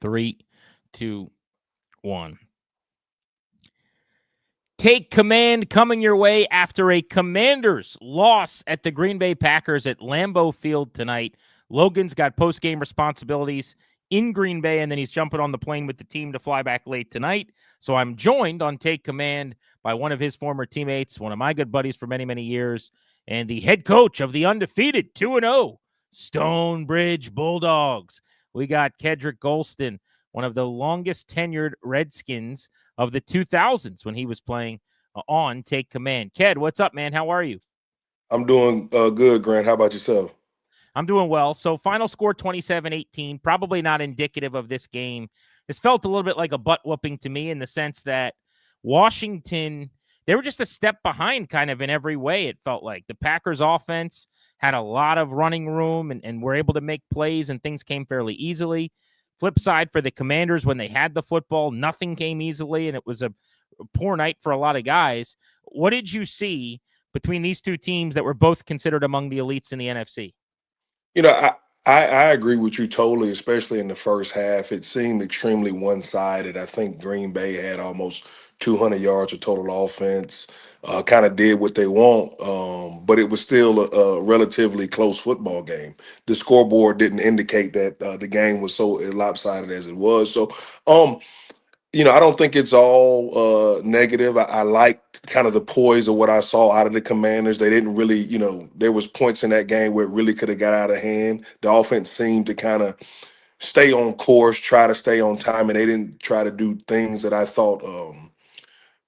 Three, two, one. Take command coming your way after a Commanders loss at the Green Bay Packers at Lambeau Field tonight. Logan's got post-game responsibilities in Green Bay, and then he's jumping on the plane with the team to fly back late tonight. So I'm joined on Take Command by one of his former teammates, one of my good buddies for many, many years, and the head coach of the undefeated 2-0 Stonebridge Bulldogs. We got Kedric Golston, one of the longest tenured Redskins of the 2000s when he was playing on Take Command. Ked, what's up, man? How are you? I'm doing good, Grant. How about yourself? I'm doing well. So final score 27-18, probably not indicative of this game. This felt a little bit like a butt whooping to me in the sense that Washington, they were just a step behind kind of in every way, it felt like. The Packers offense had a lot of running room and were able to make plays and things came fairly easily. Flip side for the Commanders, when they had the football, nothing came easily, and it was a poor night for a lot of guys. What did you see between these two teams that were both considered among the elites in the NFC? You know, I agree with you totally, especially in the first half. It seemed extremely one-sided. I think Green Bay had almost 200 yards of total offense, kind of did what they want, but it was still a relatively close football game. The scoreboard didn't indicate that the game was so lopsided as it was. So, I don't think it's all negative. I liked kind of the poise of what I saw out of the Commanders. They didn't really, there was points in that game where it really could have got out of hand. The offense seemed to kind of stay on course, try to stay on time, and they didn't try to do things that I thought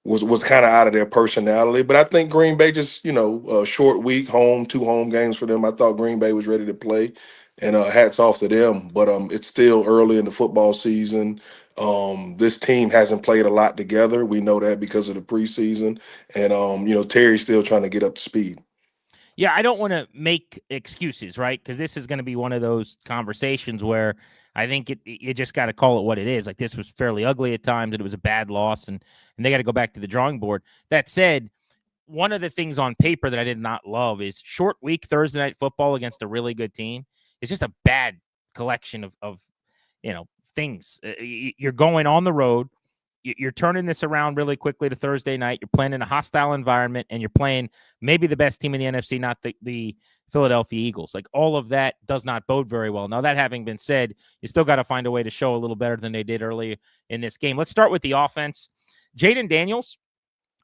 was kind of out of their personality. But I think Green Bay just, a short week, two home games for them. I thought Green Bay was ready to play, and hats off to them. But it's still early in the football season. This team hasn't played a lot together. We know that because of the preseason, and Terry's still trying to get up to speed. Yeah, I don't want to make excuses, right? Because this is going to be one of those conversations where I think you just got to call it what it is. Like, this was fairly ugly at times, and it was a bad loss, and they got to go back to the drawing board. That said, one of the things on paper that I did not love is short week Thursday night football against a really good team. It's just a bad collection of things. You're going on the road. You're turning this around really quickly to Thursday night. You're playing in a hostile environment, and you're playing maybe the best team in the NFC, not the Philadelphia Eagles. Like, all of that does not bode very well. Now, that having been said, you still got to find a way to show a little better than they did early in this game. Let's start with the offense. Jaden Daniels,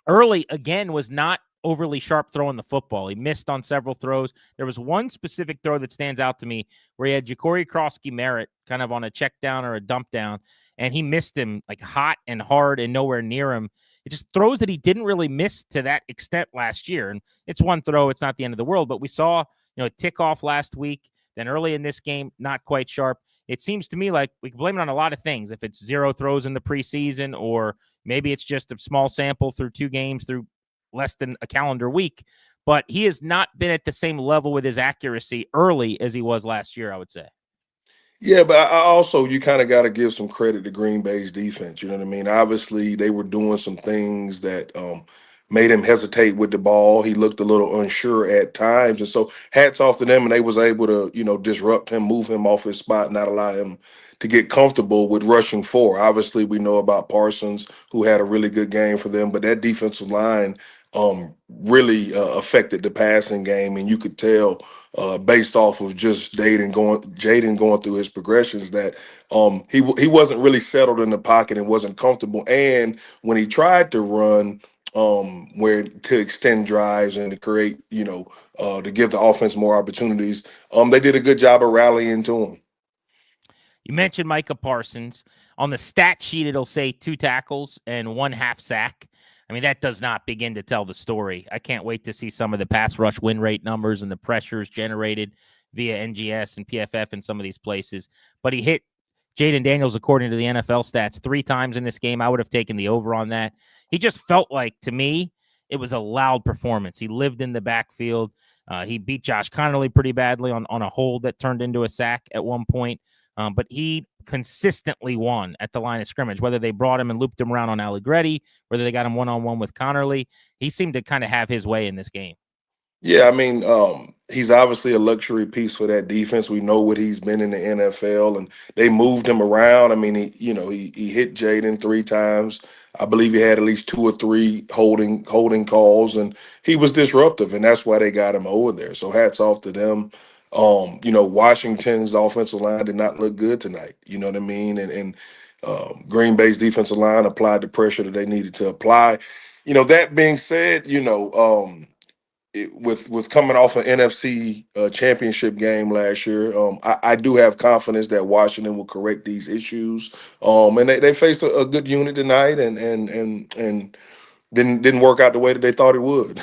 early, again, was not overly sharp throwing the football. He missed on several throws. There was one specific throw that stands out to me where he had Ja'Cory Krosky-Merritt kind of on a check down or a dump down, and he missed him like hot and hard and nowhere near him. It just throws that he didn't really miss to that extent last year. And it's one throw. It's not the end of the world. But we saw, a tick off last week. Then early in this game, not quite sharp. It seems to me like we can blame it on a lot of things. If it's 0 throws in the preseason, or maybe it's just a small sample through 2 games through less than a calendar week. But he has not been at the same level with his accuracy early as he was last year, I would say. Yeah, but I also, you kind of got to give some credit to Green Bay's defense. You know what I mean? Obviously, they were doing some things that made him hesitate with the ball. He looked a little unsure at times. And so hats off to them, and they was able to, disrupt him, move him off his spot, not allow him to get comfortable with rushing 4. Obviously, we know about Parsons, who had a really good game for them, but that defensive line really affected the passing game, and you could tell based off of just Jaden going through his progressions that he wasn't really settled in the pocket and wasn't comfortable. And when he tried to run, where to extend drives and to create, to give the offense more opportunities, they did a good job of rallying to him. You mentioned Micah Parsons. On the stat sheet, it'll say 2 tackles and 1 half sack. I mean, that does not begin to tell the story. I can't wait to see some of the pass rush win rate numbers and the pressures generated via NGS and PFF in some of these places. But he hit Jaden Daniels, according to the NFL stats, 3 times in this game. I would have taken the over on that. He just felt like, to me, it was a loud performance. He lived in the backfield. He beat Josh Connerly pretty badly on a hold that turned into a sack at one point. But he consistently won at the line of scrimmage, whether they brought him and looped him around on Allegretti, whether they got him one-on-one with Connerly. He seemed to kind of have his way in this game. Yeah, I mean, He's obviously a luxury piece for that defense. We know what he's been in the NFL, and they moved him around. I mean, he hit Jaden 3 times. I believe he had at least 2 or 3 holding calls, and he was disruptive, and that's why they got him over there. So hats off to them. Washington's offensive line did not look good tonight. You know what I mean? And Green Bay's defensive line applied the pressure that they needed to apply. That being said, with coming off an NFC championship game last year, I do have confidence that Washington will correct these issues. And they faced a good unit tonight, and didn't work out the way that they thought it would.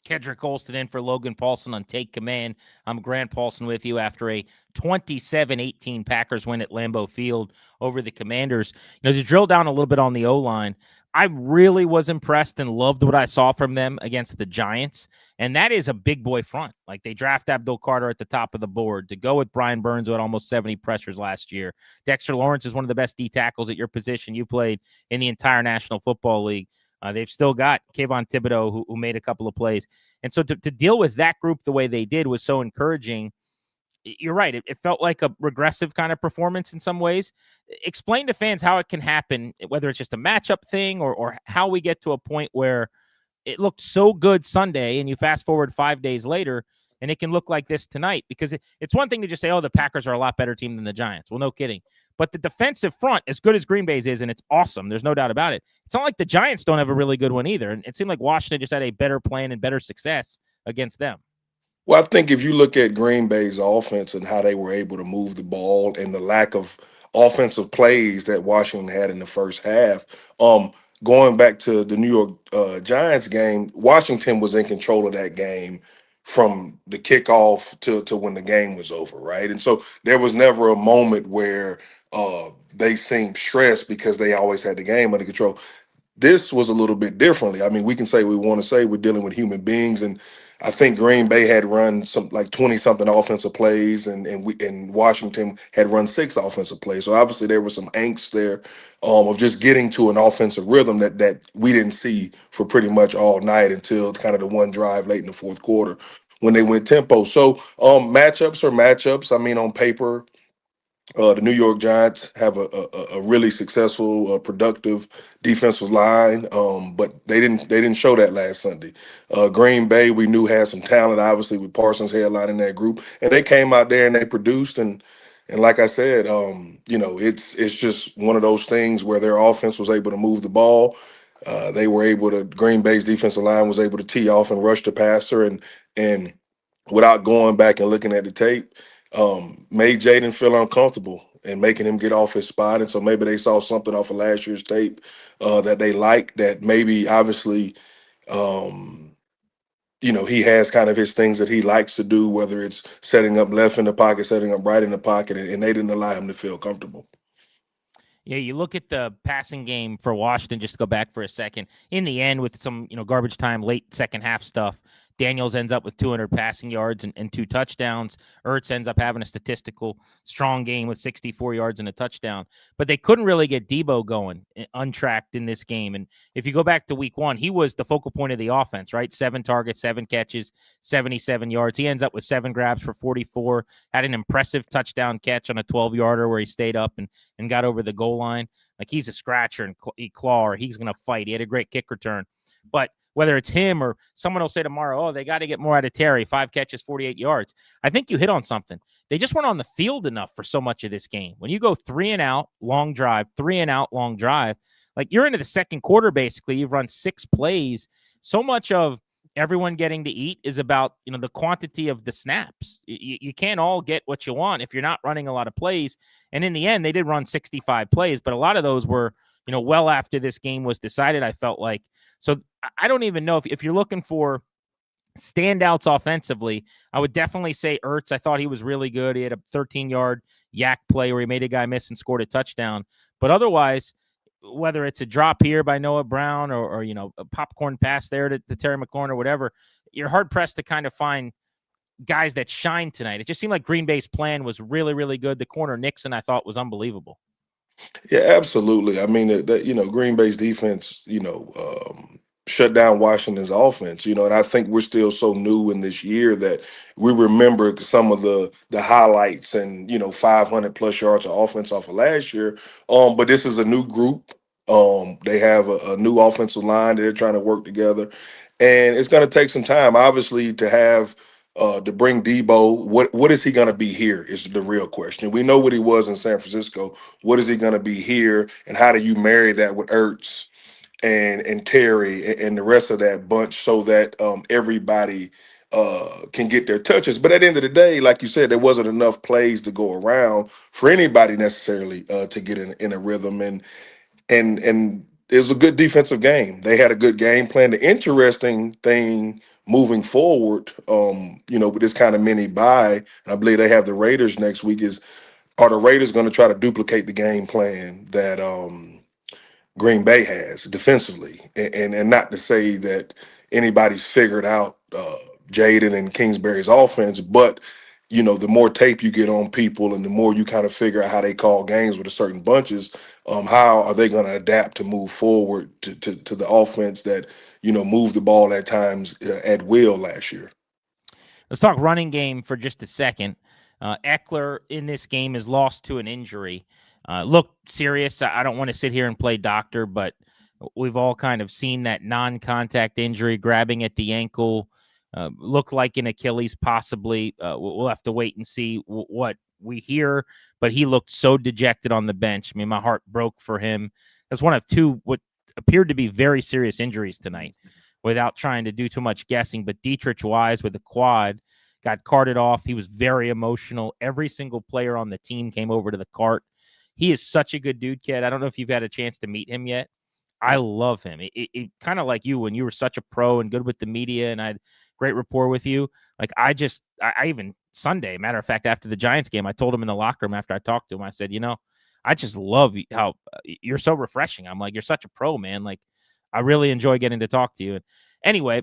Kedric Golston in for Logan Paulsen on Take Command. I'm Grant Paulsen with you after a 27-18 Packers win at Lambeau Field over the Commanders. To drill down a little bit on the O-line, I really was impressed and loved what I saw from them against the Giants, and that is a big boy front. Like, they draft Abdul Carter at the top of the board to go with Brian Burns, who had almost 70 pressures last year. Dexter Lawrence is one of the best D tackles at your position you played in the entire National Football League. They've still got Kayvon Thibodeau, who made a couple of plays. And so to deal with that group the way they did was so encouraging. You're right. It felt like a regressive kind of performance in some ways. Explain to fans how it can happen, whether it's just a matchup thing or how we get to a point where it looked so good Sunday and you fast forward 5 days later and it can look like this tonight, because it's one thing to just say, oh, the Packers are a lot better team than the Giants. Well, no kidding. But the defensive front, as good as Green Bay's is, and it's awesome, there's no doubt about it, it's not like the Giants don't have a really good one either. And it seemed like Washington just had a better plan and better success against them. Well, I think if you look at Green Bay's offense and how they were able to move the ball and the lack of offensive plays that Washington had in the first half, going back to the New York Giants game, Washington was in control of that game from the kickoff to when the game was over, right? And so there was never a moment where they seemed stressed because they always had the game under control. This was a little bit differently. I mean, we can say we want to say we're dealing with human beings, and I think Green Bay had run some like 20 something offensive plays, and Washington had run 6 offensive plays. So obviously there was some angst there of just getting to an offensive rhythm that we didn't see for pretty much all night until kind of the one drive late in the fourth quarter when they went tempo. So matchups are matchups. I mean, on paper, the New York Giants have a really successful, productive defensive line, but they didn't show that last Sunday. Green Bay, we knew had some talent, obviously with Parsons headlining that group, and they came out there and they produced. And like I said, it's just one of those things where their offense was able to move the ball. They were able to. Green Bay's defensive line was able to tee off and rush the passer, and without going back and looking at the tape, made Jaden feel uncomfortable and making him get off his spot. And so maybe they saw something off of last year's tape that they liked, that maybe obviously, he has kind of his things that he likes to do, whether it's setting up left in the pocket, setting up right in the pocket, and they didn't allow him to feel comfortable. Yeah, you look at the passing game for Washington, just to go back for a second. In the end, with some garbage time, late second half stuff, Daniels ends up with 200 passing yards and 2 touchdowns. Ertz ends up having a statistical strong game with 64 yards and a touchdown. But they couldn't really get Debo going untracked in this game. And if you go back to week 1, he was the focal point of the offense, right? 7 targets, 7 catches, 77 yards. He ends up with 7 grabs for 44, had an impressive touchdown catch on a 12-yarder where he stayed up and got over the goal line. Like, he's a scratcher and claw, or he's going to fight. He had a great kick return. But whether it's him or someone will say tomorrow, oh, they got to get more out of Terry, 5 catches, 48 yards. I think you hit on something. They just weren't on the field enough for so much of this game. When you go 3 and out, long drive, 3 and out, long drive, like, you're into the second quarter, basically. You've run 6 plays. So much of everyone getting to eat is about, the quantity of the snaps. You can't all get what you want if you're not running a lot of plays. And in the end, they did run 65 plays, but a lot of those were, well after this game was decided, I felt like. So I don't even know if you're looking for standouts offensively, I would definitely say Ertz. I thought he was really good. He had a 13-yard yak play where he made a guy miss and scored a touchdown. But otherwise, whether it's a drop here by Noah Brown or a popcorn pass there to Terry McLaurin or whatever, you're hard-pressed to kind of find guys that shine tonight. It just seemed like Green Bay's plan was really, really good. The corner Nixon, I thought, was unbelievable. Yeah, absolutely. I mean, Green Bay's defense, shut down Washington's offense. And I think we're still so new in this year that we remember some of the highlights and 500 plus yards of offense off of last year. But this is a new group. They have a new offensive line that they're trying to work together, and it's going to take some time, obviously, to bring Debo. What is he going to be here is the real question. We know what he was in San Francisco. What is he going to be here, and how do you marry that with Ertz and Terry and the rest of that bunch so that everybody can get their touches? But at the end of the day, like you said, there wasn't enough plays to go around for anybody necessarily to get in a rhythm, and it was a good defensive game. They had a good game plan. The interesting thing moving forward, with this kind of mini bye, and I believe they have the Raiders next week, is are the Raiders going to try to duplicate the game plan that Green Bay has defensively, and not to say that anybody's figured out Jaden and Kingsbury's offense, but the more tape you get on people, and the more you kind of figure out how they call games with a certain bunches, how are they going to adapt to move forward to the offense that moved the ball at times at will last year. Let's talk running game for just a second. Eckler in this game is lost to an injury. Looked serious. I don't want to sit here and play doctor, but we've all kind of seen that non-contact injury, grabbing at the ankle. Looked like an Achilles, possibly. We'll have to wait and see what we hear, but he looked so dejected on the bench. I mean, my heart broke for him. That's one of two what appeared to be very serious injuries tonight, without trying to do too much guessing. But Dietrich Wise with the quad got carted off. He was very emotional. Every single player on the team came over to the cart. He is such a good dude, kid. I don't know if you've had a chance to meet him yet. I love him. It kind of like you when you were such a pro and good with the media, and I had great rapport with you. Like I even Sunday, matter of fact, after the Giants game, I told him in the locker room after I talked to him, I said, I just love how you're so refreshing. I'm like, you're such a pro, man. Like I really enjoy getting to talk to you. And anyway,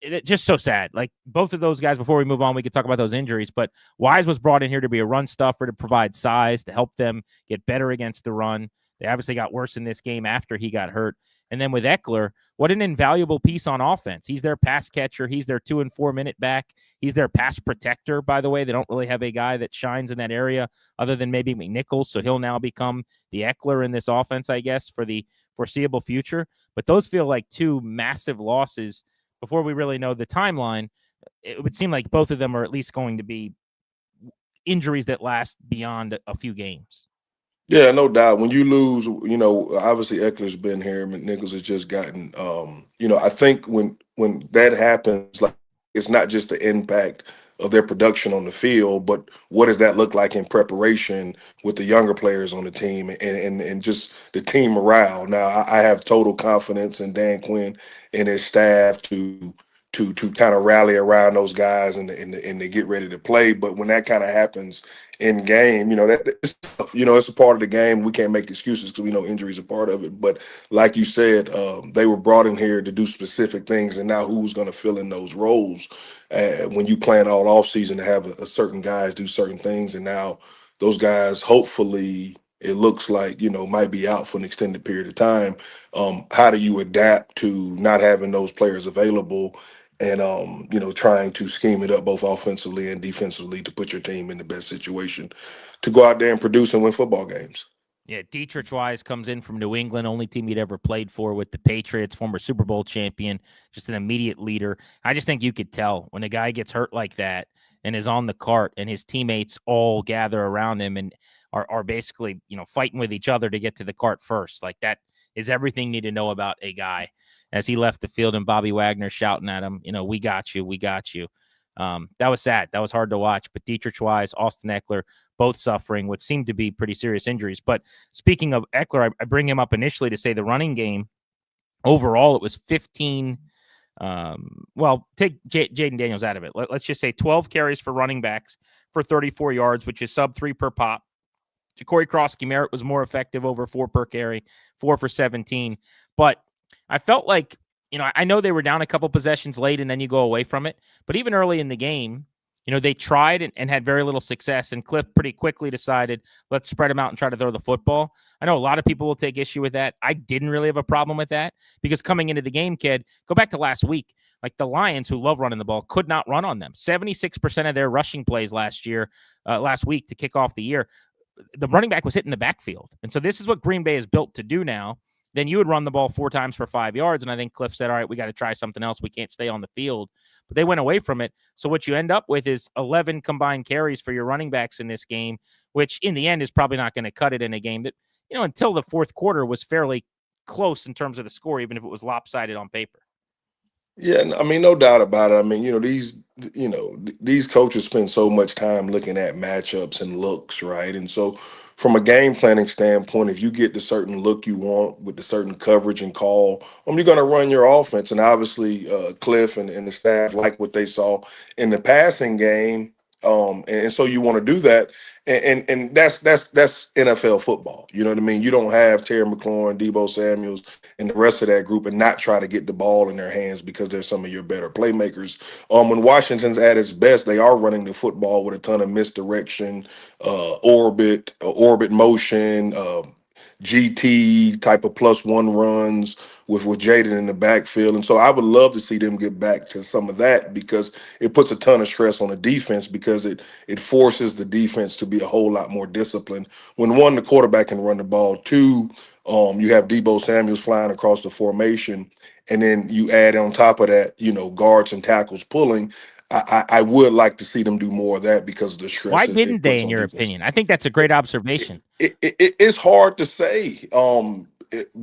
it just so sad. Like both of those guys, before we move on, we could talk about those injuries, but Wise was brought in here to be a run stuffer, to provide size, to help them get better against the run. They obviously got worse in this game after he got hurt. And then with Eckler, what an invaluable piece on offense. He's their pass catcher. He's their 2 and 4 minute back. He's their pass protector, by the way. They don't really have a guy that shines in that area other than maybe McNichols. So he'll now become the Eckler in this offense, I guess, for the foreseeable future. But those feel like two massive losses before we really know the timeline. It would seem like both of them are at least going to be injuries that last beyond a few games. Yeah, no doubt. When you lose, obviously Eckler's been here, McNichols has just gotten. I think when that happens, like it's not just the impact of their production on the field, but what does that look like in preparation with the younger players on the team and just the team morale. Now, I have total confidence in Dan Quinn and his staff to kind of rally around those guys and to get ready to play. But when that kind of happens in game, that it's tough. It's a part of the game. We can't make excuses because we know injuries are part of it. But like you said, they were brought in here to do specific things, and now who's going to fill in those roles? When you plan all off season to have a certain guys do certain things, and now those guys hopefully it looks like might be out for an extended period of time. How do you adapt to not having those players available? And trying to scheme it up both offensively and defensively to put your team in the best situation to go out there and produce and win football games. Yeah, Dietrich Wise comes in from New England, only team he'd ever played for with the Patriots, former Super Bowl champion, just an immediate leader. I just think you could tell when a guy gets hurt like that and is on the cart and his teammates all gather around him and are basically, fighting with each other to get to the cart first. Like that is everything you need to know about a guy. As he left the field and Bobby Wagner shouting at him, we got you, we got you. That was sad. That was hard to watch. But Dietrich Wise, Austin Eckler, both suffering what seemed to be pretty serious injuries. But speaking of Eckler, I bring him up initially to say the running game, overall, it was 15. Take Jaden Daniels out of it. Let's just say 12 carries for running backs for 34 yards, which is sub 3 per pop. Ja'Cory Cross-Merritt was more effective, over 4 per carry, 4 for 17. But I felt like, I know they were down a couple possessions late and then you go away from it. But even early in the game, They tried and had very little success, and Cliff pretty quickly decided, let's spread them out and try to throw the football. I know a lot of people will take issue with that. I didn't really have a problem with that because coming into the game, kid, go back to last week. Like the Lions, who love running the ball, could not run on them. 76% of their rushing plays last week to kick off the year, the running back was hitting the backfield. And so this is what Green Bay is built to do now. Then you would run the ball 4 times for 5 yards. And I think Cliff said, all right, we got to try something else. We can't stay on the field. But they went away from it. So what you end up with is 11 combined carries for your running backs in this game, which in the end is probably not going to cut it in a game that, until the fourth quarter was fairly close in terms of the score, even if it was lopsided on paper. Yeah, I mean, no doubt about it. I mean, these coaches spend so much time looking at matchups and looks, right? And so, from a game planning standpoint, if you get the certain look you want with the certain coverage and call, you're going to run your offense. And obviously, Cliff and the staff like what they saw in the passing game, and so you want to do that. And that's NFL football. You know what I mean? You don't have Terry McLaurin, Debo Samuels, and the rest of that group and not try to get the ball in their hands because they're some of your better playmakers. When Washington's at its best, they are running the football with a ton of misdirection, orbit motion, GT type of +1 runs with Jaden in the backfield. And so I would love to see them get back to some of that because it puts a ton of stress on the defense because it forces the defense to be a whole lot more disciplined. When one, the quarterback can run the ball, two, you have Debo Samuels flying across the formation, and then you add on top of that, guards and tackles pulling. I would like to see them do more of that because of the stress Why that didn't it they, puts in on your defense. opinion? I think that's a great observation. It's hard to say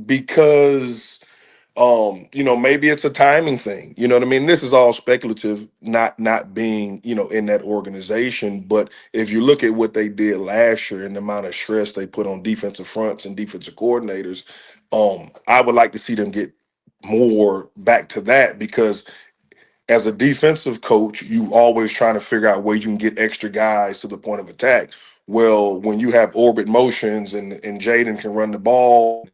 because maybe it's a timing thing. You know what I mean? This is all speculative, not being, in that organization. But if you look at what they did last year and the amount of stress they put on defensive fronts and defensive coordinators, I would like to see them get more back to that because as a defensive coach, you always trying to figure out where you can get extra guys to the point of attack. Well, when you have orbit motions and Jaden can run the ball,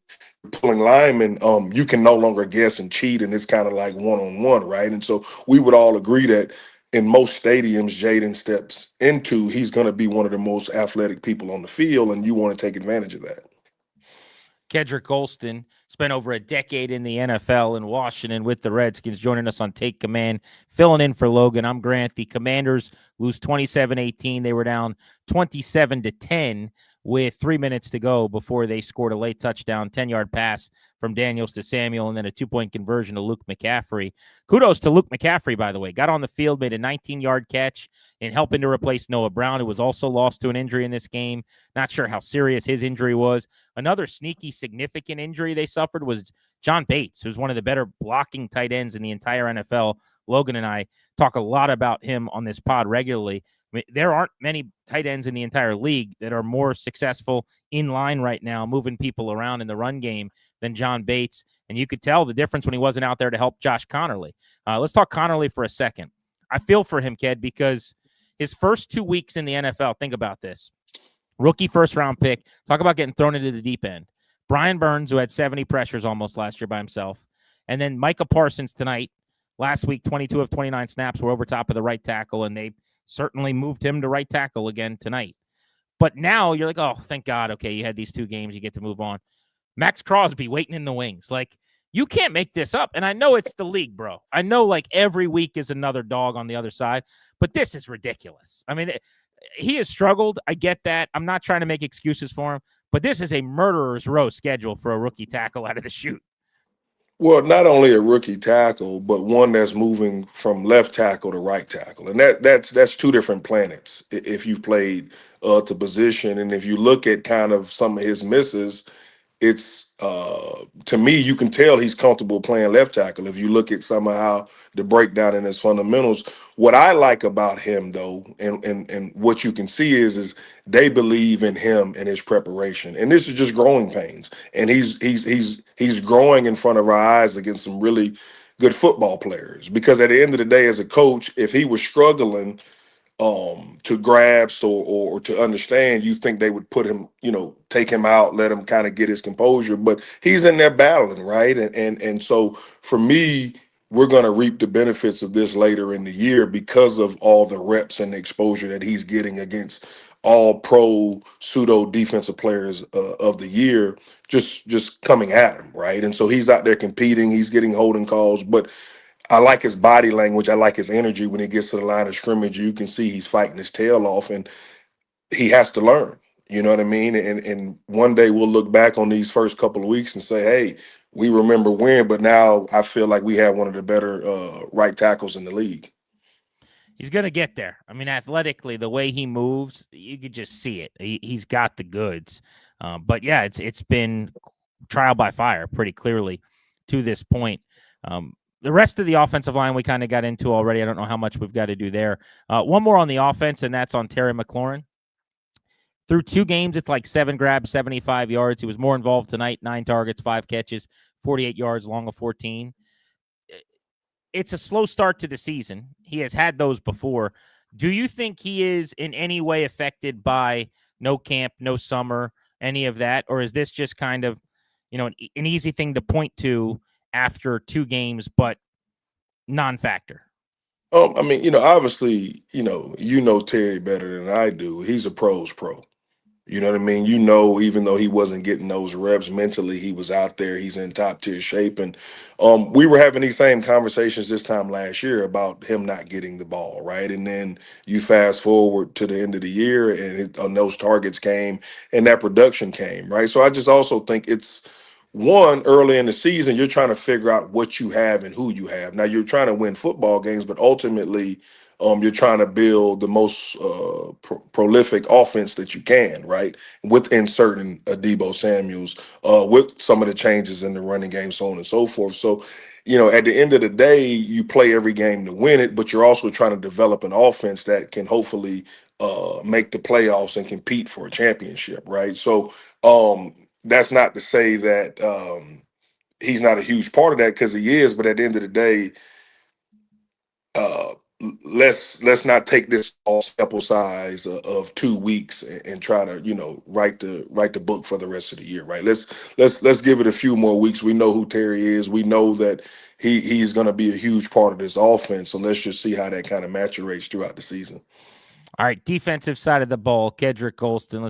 pulling linemen, you can no longer guess and cheat, and it's kind of like one-on-one, right? And so we would all agree that in most stadiums, Jaden steps into, he's going to be one of the most athletic people on the field, and you want to take advantage of that. Kedric Golston spent over a decade in the NFL in Washington with the Redskins, joining us on Take Command, filling in for Logan. I'm Grant. The Commanders lose 27-18. They were down 27-10 with 3 minutes to go before they scored a late touchdown, 10-yard pass from Daniels to Samuel, and then a 2-point conversion to Luke McCaffrey. Kudos to Luke McCaffrey, by the way. Got on the field, made a 19-yard catch in helping to replace Noah Brown, who was also lost to an injury in this game. Not sure how serious his injury was. Another sneaky, significant injury they suffered was John Bates, who's one of the better blocking tight ends in the entire NFL. Logan and I talk a lot about him on this pod regularly. I mean, there aren't many tight ends in the entire league that are more successful in line right now, moving people around in the run game than John Bates. And you could tell the difference when he wasn't out there to help Josh Connerly. Let's talk Connerly for a second. I feel for him, Ked, because his first 2 weeks in the NFL, think about this. Rookie first-round pick. Talk about getting thrown into the deep end. Brian Burns, who had 70 pressures almost last year by himself. And then Micah Parsons tonight. Last week, 22 of 29 snaps were over top of the right tackle, and they certainly moved him to right tackle again tonight. But now you're like, oh, thank God. Okay, you had these 2 games. You get to move on. Max Crosby waiting in the wings. Like, you can't make this up. And I know it's the league, bro. I know, like, every week is another dog on the other side. But this is ridiculous. I mean, he has struggled. I get that. I'm not trying to make excuses for him. But this is a murderer's row schedule for a rookie tackle out of the chute. Well, not only a rookie tackle, but one that's moving from left tackle to right tackle, and that's 2 different planets. If you've played to position, and if you look at kind of some of his misses, it's to me you can tell he's comfortable playing left tackle if you look at somehow the breakdown in his fundamentals. What I like about him though, and what you can see is they believe in him and his preparation, and this is just growing pains, and he's growing in front of our eyes against some really good football players, because at the end of the day, as a coach, if he was struggling to grasp or to understand, you think they would put him, take him out, let him kind of get his composure. But he's in there battling, right? And so for me, we're going to reap the benefits of this later in the year because of all the reps and the exposure that he's getting against all pro pseudo defensive players of the year, just coming at him, right? And so he's out there competing, he's getting holding calls, but I like his body language, I like his energy when he gets to the line of scrimmage. You can see he's fighting his tail off, and he has to learn. You know what I mean? And one day we'll look back on these first couple of weeks and say, hey, we remember when, but now I feel like we have one of the better right tackles in the league. He's going to get there. I mean, athletically, the way he moves, you could just see it. He's got the goods. But yeah, it's been trial by fire pretty clearly to this point. The rest of the offensive line we kind of got into already. I don't know how much we've got to do there. One more on the offense, and that's on Terry McLaurin. Through 2 games, it's like 7 grabs, 75 yards. He was more involved tonight, 9 targets, 5 catches, 48 yards, long of 14. It's a slow start to the season. He has had those before. Do you think he is in any way affected by no camp, no summer, any of that? Or is this just kind of, an easy thing to point to after 2 games, but non-factor? I mean, obviously, Terry better than I do. He's a pro's pro. You know what I mean? Even though he wasn't getting those reps mentally, he was out there. He's in top tier shape. And we were having these same conversations this time last year about him not getting the ball, right? And then you fast forward to the end of the year, and those targets came and that production came, right? So I just also think it's one, early in the season, you're trying to figure out what you have and who you have. Now you're trying to win football games, but ultimately, you're trying to build the most prolific offense that you can, right? With inserting Debo Samuels, with some of the changes in the running game, so on and so forth. So, at the end of the day, you play every game to win it, but you're also trying to develop an offense that can hopefully make the playoffs and compete for a championship, right? So, that's not to say that he's not a huge part of that, because he is. But at the end of the day, uh, let's not take this all sample size of 2 weeks and try to write the book for the rest of the year, right? Let's give it a few more weeks. We know who Terry is. We know that he's going to be a huge part of this offense. So let's just see how that kind of maturates throughout the season. All right, defensive side of the ball, Kedric Golston.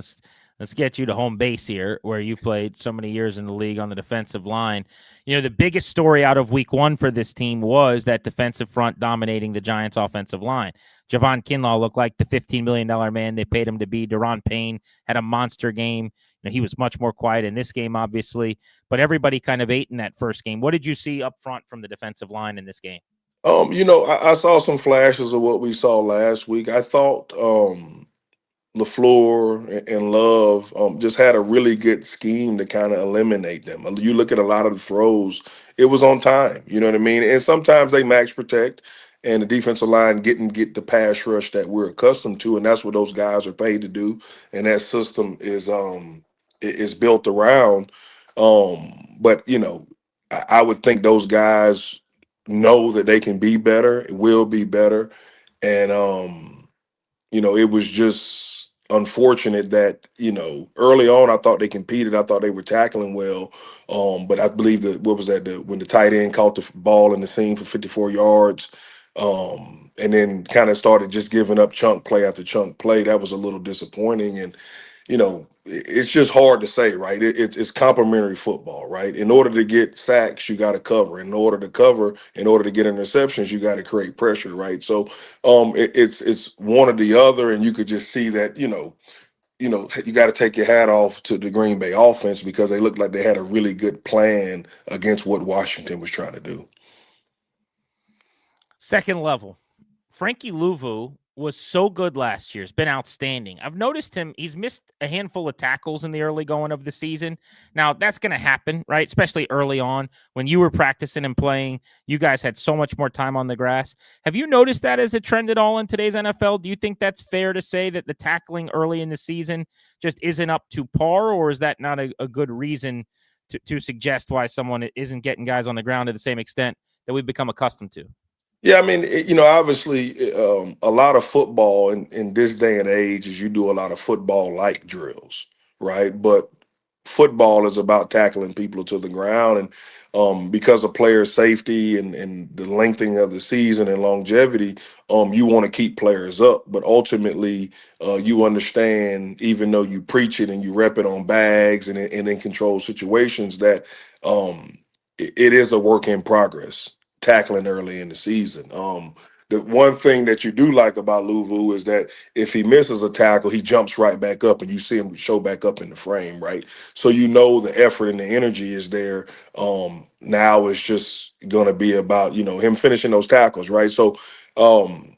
Let's get you to home base here, where you played so many years in the league on the defensive line. The biggest story out of week 1 for this team was that defensive front dominating the Giants' offensive line. Javon Kinlaw looked like the $15 million man they paid him to be. Daron Payne had a monster game. He was much more quiet in this game, obviously, but everybody kind of ate in that first game. What did you see up front from the defensive line in this game? I saw some flashes of what we saw last week. I thought LaFleur and Love just had a really good scheme to kind of eliminate them. You look at a lot of the throws, it was on time. You know what I mean? And sometimes they max protect, and the defensive line get the pass rush that we're accustomed to, and that's what those guys are paid to do. And that system is built around. But I would think those guys know that they can be better, will be better, and it was just unfortunate that, early on I thought they competed. I thought they were tackling well. But I believe that, what was that, when the tight end caught the ball in the seam for 54 yards, and then kind of started just giving up chunk play after chunk play, that was a little disappointing. And it's just hard to say, right? It's complementary football, right? In order to get sacks, you got to cover. In order to cover, in order to get interceptions, you got to create pressure, right? So, it's one or the other, and you could just see that, you got to take your hat off to the Green Bay offense, because they looked like they had a really good plan against what Washington was trying to do. Second level, Frankie Louvu was so good last year. It's been outstanding. I've noticed he's missed a handful of tackles in the early going of the season. Now, that's going to happen, right? Especially early on when you were practicing and playing. You guys had so much more time on the grass. Have you noticed that as a trend at all in today's NFL? Do you think that's fair to say that the tackling early in the season just isn't up to par, or is that not a good reason to suggest why someone isn't getting guys on the ground to the same extent that we've become accustomed to? Yeah, I mean, obviously, a lot of football in this day and age is you do a lot of football like drills, right? But football is about tackling people to the ground, and because of player safety and the lengthening of the season and longevity, you want to keep players up. But ultimately, you understand, even though you preach it and you rep it on bags and in control situations, that it is a work in progress tackling early in the season. The one thing that you do like about Luvu is that if he misses a tackle, he jumps right back up and you see him show back up in the frame, right? So you know the effort and the energy is there. Now it's just going to be about, him finishing those tackles, right? So um,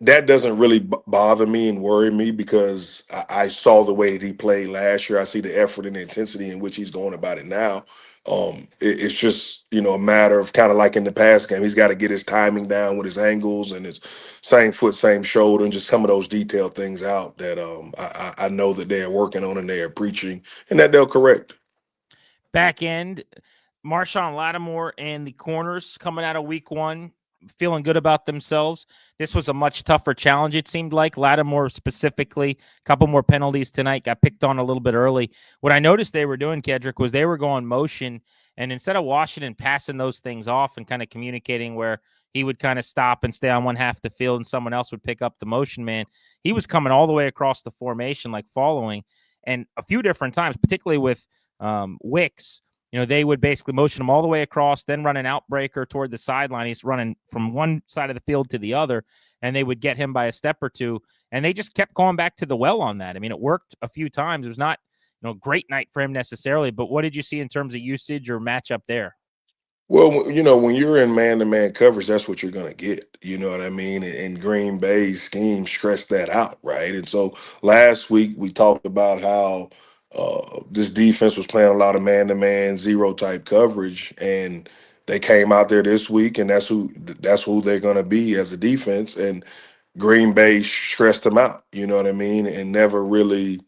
that doesn't really bother me and worry me because I saw the way that he played last year. I see the effort and the intensity in which he's going about it now. It's just, a matter of kind of like in the past game, he's got to get his timing down with his angles and his same foot, same shoulder, and just some of those detailed things out that I know that they're working on and they're preaching and that they'll correct. Back end, Marshawn Lattimore and the corners coming out of week one, feeling good about themselves. This was a much tougher challenge, it seemed like. Lattimore specifically, a couple more penalties tonight, got picked on a little bit early. What I noticed they were doing, Kedric, was they were going motion, and instead of Washington passing those things off and kind of communicating where he would kind of stop and stay on one half of the field and someone else would pick up the motion man, he was coming all the way across the formation, like following. And a few different times, particularly with Wicks, they would basically motion him all the way across, then run an outbreaker toward the sideline. He's running from one side of the field to the other, and they would get him by a step or two. And they just kept going back to the well on that. I mean, it worked a few times. It was not, a great night for him necessarily, but what did you see in terms of usage or matchup there? Well, when you're in man-to-man coverage, that's what you're going to get. You know what I mean? And Green Bay's scheme stressed that out, right? And so last week we talked about how this defense was playing a lot of man-to-man, zero type coverage, and they came out there this week, and that's who they're going to be as a defense. And Green Bay stressed them out. You know what I mean? And never really.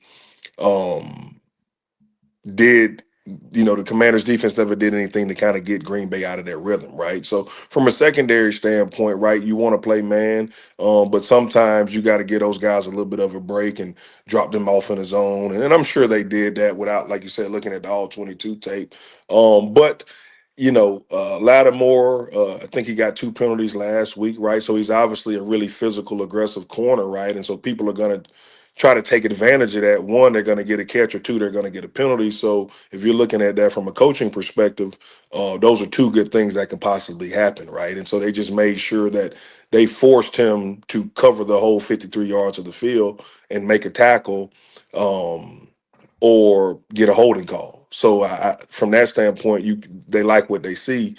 Did the Commanders defense never did anything to kind of get Green Bay out of their rhythm, right? So from a secondary standpoint, right, you want to play man, but sometimes you got to get those guys a little bit of a break and drop them off in the zone, and I'm sure they did that without, like you said, looking at the all 22 tape. But Lattimore, I think he got 2 penalties last week, right? So he's obviously a really physical, aggressive corner, right? And so people are going to try to take advantage of that. One, they're going to get a catch, or two, they're going to get a penalty. So if you're looking at that from a coaching perspective, those are two good things that could possibly happen, right? And so they just made sure that they forced him to cover the whole 53 yards of the field and make a tackle. Or get a holding call. So from that standpoint, they like what they see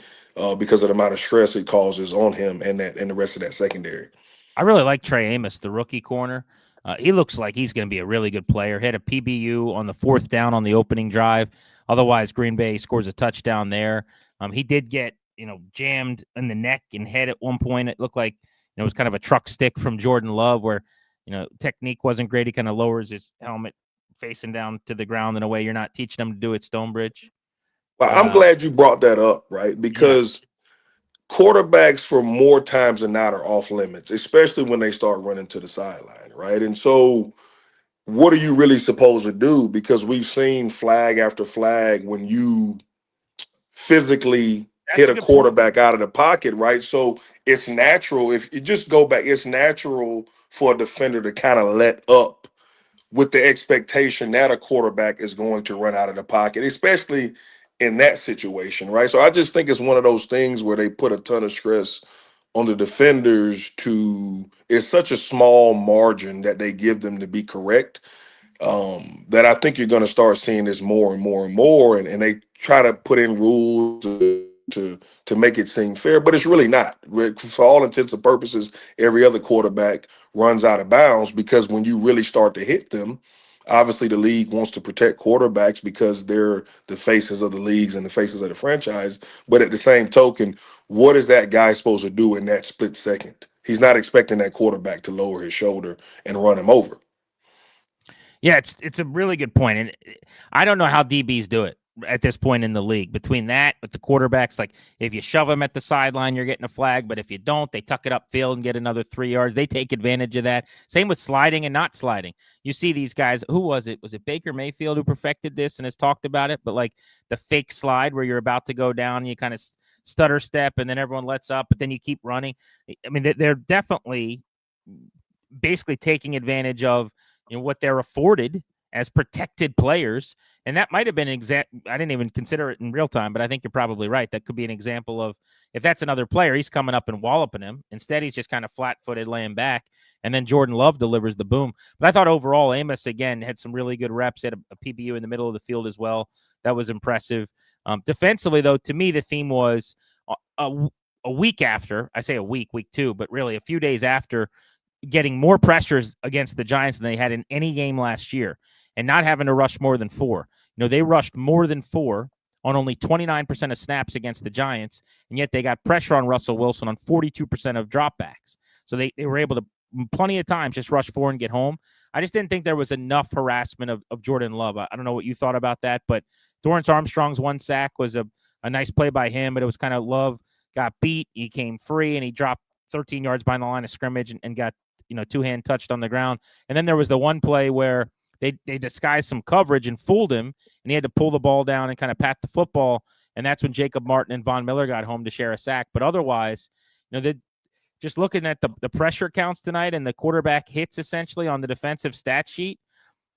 because of the amount of stress it causes on him and the rest of that secondary. I really like Trey Amos, the rookie corner. He looks like he's going to be a really good player. Hit a PBU on the 4th down on the opening drive. Otherwise, Green Bay scores a touchdown there. He did get, jammed in the neck and head at one point. It looked like, it was kind of a truck stick from Jordan Love where, technique wasn't great. He kind of lowers his helmet facing down to the ground in a way you're not teaching them to do at Stonebridge. Well, I'm glad you brought that up, right? Yeah. Because quarterbacks, for more times than not, are off limits, especially when they start running to the sideline, right? And so what are you really supposed to do? Because we've seen flag after flag when you physically That's hit a a good point. quarterback out of the pocket, right? So it's natural. If you just go back, it's natural for a defender to kind of let up with the expectation that a quarterback is going to run out of the pocket, especially in that situation, right? So I just think it's one of those things where they put a ton of stress on the defenders it's such a small margin that they give them to be correct, that I think you're going to start seeing this more and more and more, and they try to put in rules to make it seem fair, but it's really not. For all intents and purposes, every other quarterback runs out of bounds because when you really start to hit them, obviously the league wants to protect quarterbacks because they're the faces of the leagues and the faces of the franchise. But at the same token, what is that guy supposed to do in that split second? He's not expecting that quarterback to lower his shoulder and run him over. Yeah, it's a really good point, and I don't know how DBs do it. at this point in the league. Between that, with the quarterbacks, like if you shove them at the sideline, you're getting a flag. But if you don't, they tuck it upfield and get another 3 yards. They take advantage of that. Same with sliding and not sliding. You see these guys. Who was it? Was it Baker Mayfield who perfected this and has talked about it? But like the fake slide where you're about to go down, and you kind of stutter step, and then everyone lets up, but then you keep running. I mean, they're definitely basically taking advantage of what they're afforded as protected players. And that might have been an example. I didn't even consider it in real time, but I think you're probably right. That could be an example of if that's another player, he's coming up and walloping him. Instead, he's just kind of flat-footed, laying back, and then Jordan Love delivers the boom. But I thought overall, Amos, again, had some really good reps. He had a PBU in the middle of the field as well. That was impressive. Defensively, though, to me, the theme was a week after, I say a week 2, but really a few days after getting more pressures against the Giants than they had in any game last year and not having to rush more than 4. They rushed more than 4 on only 29% of snaps against the Giants, and yet they got pressure on Russell Wilson on 42% of dropbacks. So they were able to plenty of times just rush 4 and get home. I just didn't think there was enough harassment of Jordan Love. I don't know what you thought about that, but Dorrance Armstrong's 1 sack was a nice play by him, but it was kind of Love got beat. He came free, and he dropped 13 yards behind the line of scrimmage and got 2-hand touched on the ground. And then there was the one play where they disguised some coverage and fooled him, and he had to pull the ball down and kind of pat the football. And that's when Jacob Martin and Von Miller got home to share a sack. But otherwise, just looking at the pressure counts tonight and the quarterback hits essentially on the defensive stat sheet,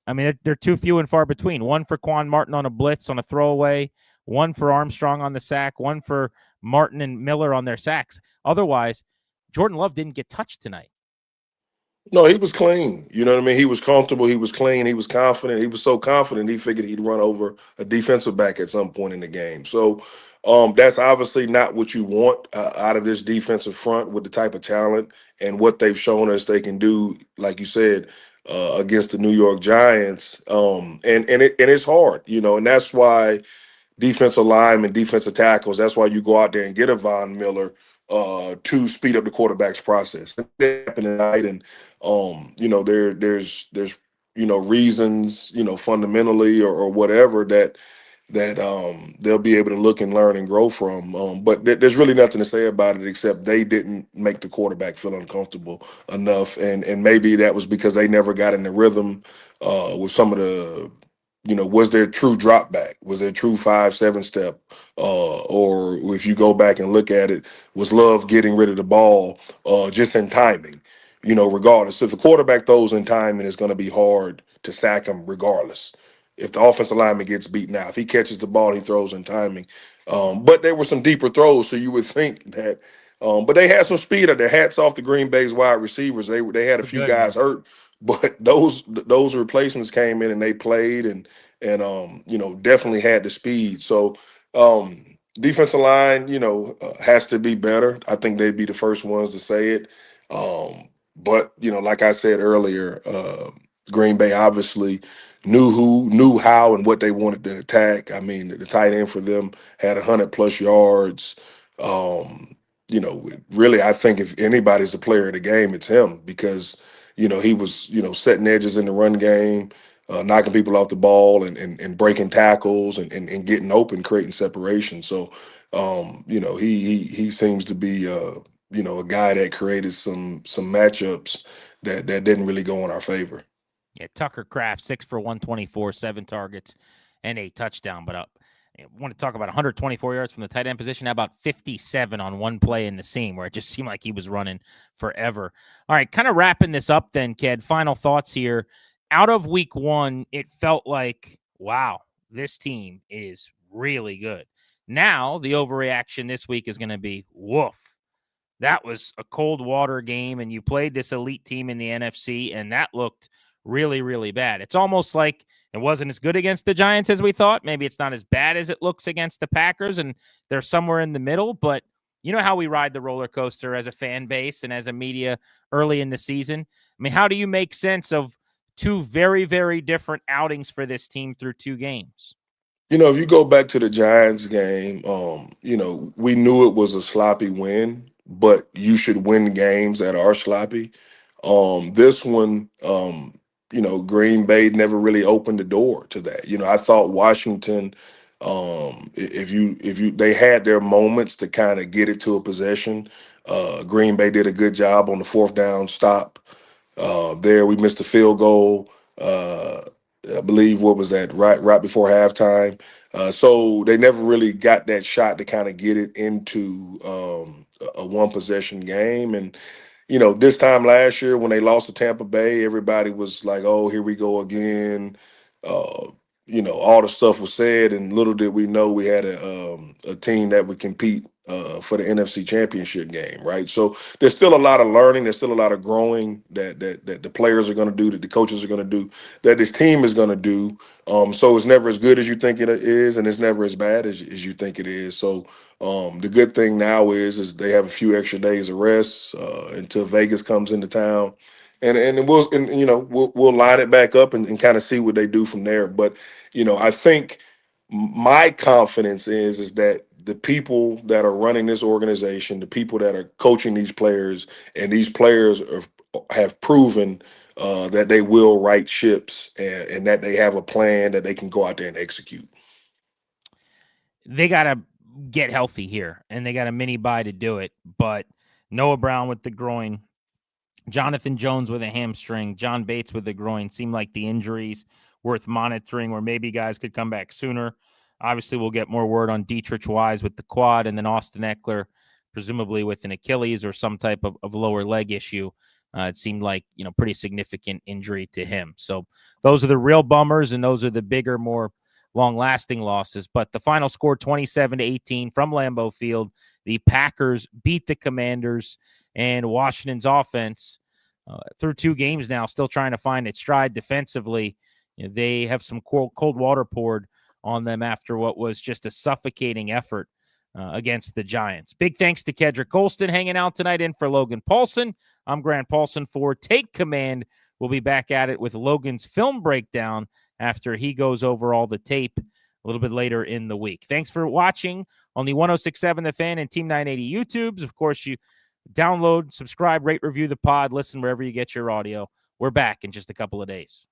I mean, they're too few and far between. 1 for Quan Martin on a blitz on a throwaway, 1 for Armstrong on the sack, 1 for Martin and Miller on their sacks. Otherwise, Jordan Love didn't get touched tonight. No, he was clean. You know what I mean? He was comfortable. He was clean. He was confident. He was so confident he figured he'd run over a defensive back at some point in the game. So that's obviously not what you want out of this defensive front with the type of talent and what they've shown us they can do, like you said, against the New York Giants. And it's hard, and that's why defensive linemen, defensive tackles. That's why you go out there and get a Von Miller to speed up the quarterback's process. That happened tonight, and there's reasons, fundamentally or whatever that they'll be able to look and learn and grow from. But there's really nothing to say about it except they didn't make the quarterback feel uncomfortable enough, and maybe that was because they never got in the rhythm with some of the. Was there true drop back? Was there true 5-7 step? Or if you go back and look at it, was Love getting rid of the ball just in timing? Regardless. If the quarterback throws in timing, it's going to be hard to sack him regardless. If the offensive lineman gets beaten out, if he catches the ball, he throws in timing. But there were some deeper throws, so you would think that. But they had some speed. Their hats off to Green Bay's wide receivers. They had a few Good, guys man. hurt, but those replacements came in and they played and definitely had the speed. So defensive line, has to be better. I think they'd be the first ones to say it. But like I said earlier, Green Bay obviously knew who, knew how, and what they wanted to attack. I mean, the tight end for them had 100+ yards. Really, I think if anybody's the player of the game, it's him because he was setting edges in the run game, knocking people off the ball and breaking tackles and getting open, creating separation. So he seems to be a guy that created some matchups that didn't really go in our favor. Yeah, Tucker Kraft, 6 for 124, 7 targets, and a touchdown. But I want to talk about 124 yards from the tight end position. How about 57 on one play in the seam where it just seemed like he was running forever? All right, kind of wrapping this up then, Ked. Final thoughts here. Out of week 1, it felt like, wow, this team is really good. Now, the overreaction this week is going to be, woof. That was a cold water game, and you played this elite team in the NFC, and that looked really, really bad. It's almost like it wasn't as good against the Giants as we thought. Maybe it's not as bad as it looks against the Packers, and they're somewhere in the middle. But you know how we ride the roller coaster as a fan base and as a media early in the season? I mean, how do you make sense of 2 very, very different outings for this team through 2 games? If you go back to the Giants game, we knew it was a sloppy win, but you should win games that are sloppy. This one, Green Bay never really opened the door to that. I thought Washington If you they had their moments to kind of get it to a possession. Green Bay did a good job on the fourth down stop. There we missed a field goal. Uh, I believe what was that right before halftime. So they never really got that shot to kind of get it into a one possession game. And this time last year when they lost to Tampa Bay, everybody was like, "Oh, here we go again." Uh, all the stuff was said, and little did we know we had a team that would compete for the NFC Championship game, right? So there's still a lot of learning, there's still a lot of growing that the players are going to do, that the coaches are going to do, that this team is going to do. So it's never as good as you think it is, and it's never as bad as you think it is. So the good thing now is they have a few extra days of rest until Vegas comes into town, and we'll line it back up and kind of see what they do from there. But I think my confidence is that the people that are running this organization, the people that are coaching these players, and these players have proven that they will right ships and that they have a plan that they can go out there and execute. They got to get healthy here, and they got a mini bye to do it. But Noah Brown with the groin, Jonathan Jones with a hamstring, John Bates with the groin seem like the injuries worth monitoring, where maybe guys could come back sooner. Obviously, we'll get more word on Dietrich Wise with the quad, and then Austin Eckler, presumably with an Achilles or some type of lower leg issue. It seemed like, pretty significant injury to him. So those are the real bummers, and those are the bigger, more long-lasting losses. But the final score, 27-18 from Lambeau Field. The Packers beat the Commanders, and Washington's offense, through 2 games now, still trying to find its stride defensively. They have some cold water poured on them after what was just a suffocating effort against the Giants. Big thanks to Kedric Golston hanging out tonight in for Logan Paulsen. I'm Grant Paulsen for Take Command. We'll be back at it with Logan's film breakdown after he goes over all the tape a little bit later in the week. Thanks for watching on the 106.7 The Fan and Team 980 YouTubes. Of course, you download, subscribe, rate, review the pod, listen wherever you get your audio. We're back in just a couple of days.